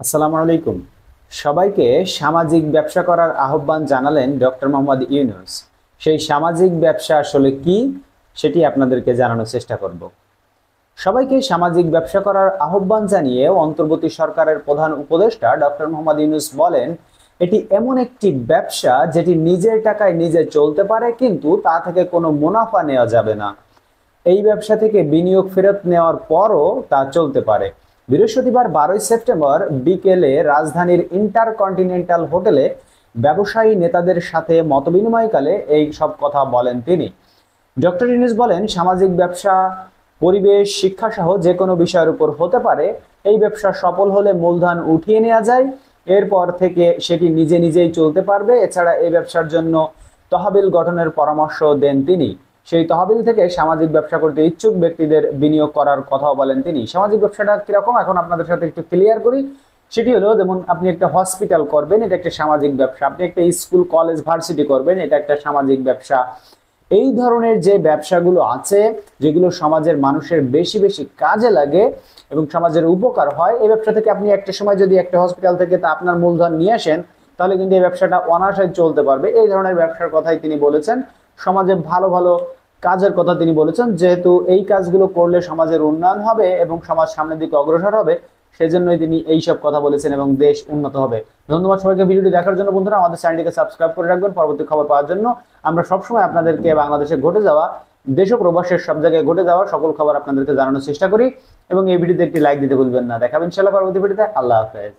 আসসালামু আলাইকুম। সবাইকে সামাজিক ব্যবসা করার আহ্বান জানালেন ডক্টর মোহাম্মদ ইউনূস। সেই সামাজিক ব্যবসা আসলে কি সেটি আপনাদেরকে জানানোর চেষ্টা করব। সবাইকে সামাজিক ব্যবসা করার আহ্বান জানিয়ে অন্তর্বর্তী সরকারের প্রধান উপদেষ্টা ডক্টর মোহাম্মদ ইউনূস বলেন, এটি এমন একটি ব্যবসা যেটি নিজের টাকায় নিজে চলতে পারে, কিন্তু তা থেকে কোনো মুনাফা নেওয়া যাবে না। এই ব্যবসা থেকে বিনিয়োগ ফেরত নেওয়ার পরও তা চলতে পারে। বৃহস্পতিবার 12 সেপ্টেম্বর বিকেলে রাজধানীর ইন্টারকন্টিনেন্টাল হোটেলে ব্যবসায়ী নেতাদের সাথে মতবিনিময়কালে এই সব কথা বলেন তিনি। ডক্টর ইউনূস বলেন, সামাজিক ব্যবসা পরিবেশ, শিক্ষা সহ যে কোনো বিষয়ের উপর হতে পারে। এই ব্যবসা সফল হলে মূলধন উঠিয়ে নেওয়া যায়, এরপর থেকে সেটি নিজে নিজেই চলতে পারবে। এছাড়া এই ব্যবসার জন্য তহবিল গঠনের পরামর্শ দেন তিনি। সেই তহবিল থেকে সামাজিক ব্যবসা করতে ইচ্ছুক ব্যক্তিদের বিনিয়োগ করার কথাও বলেন তিনি। সামাজিক ব্যবসাটা কিরকম এখন আপনাদের সাথে একটু ক্লিয়ার করি। সেটি হলো, যেমন আপনি একটা হসপিটাল করবেন, এটা একটা সামাজিক ব্যবসা। আপনি একটা স্কুল, কলেজ, ভার্সিটি করবেন, এটা একটা সামাজিক ব্যবসা। এই ধরনের যে ব্যবসাগুলো আছে, যেগুলো সমাজের মানুষের বেশি বেশি কাজে লাগে এবং সমাজের উপকার হয়, এই ব্যবসা থেকে আপনি একটা সময় যদি একটা হসপিটাল থেকে তা আপনার মূলধন নিয়ে আসেন, তাহলে কিন্তু এই ব্যবসাটা অনায়াসে চলতে পারবে। এই ধরনের ব্যবসার কথাই তিনি বলেছেন। সমাজে ভালো ভালো কাজের কথা তিনি বলেছেন, যেহেতু এই কাজগুলো করলে সমাজের উন্নয়ন হবে এবং সমাজ সামনের দিকে অগ্রসর হবে, সেজন্যই তিনি এইসব কথা বলেছেন এবং দেশ উন্নত হবে। ধন্যবাদ সবাইকে ভিডিওটি দেখার জন্য। বন্ধুরা, আমাদের চ্যানেলটিকে সাবস্ক্রাইব করে রাখবেন পরবর্তী খবর পাওয়ার জন্য। আমরা সবসময় আপনাদেরকে বাংলাদেশে ঘটে যাওয়া, দেশ ও প্রবাসের সব জায়গায় ঘটে যাওয়া সকল খবর আপনাদেরকে জানানোর চেষ্টা করি। এবং এই ভিডিওতে একটি লাইক দিতে ভুলবেন না। দেখাবেন ইনশাআল্লাহ পরবর্তী ভিডিওতে। আল্লাহ হাফেজ।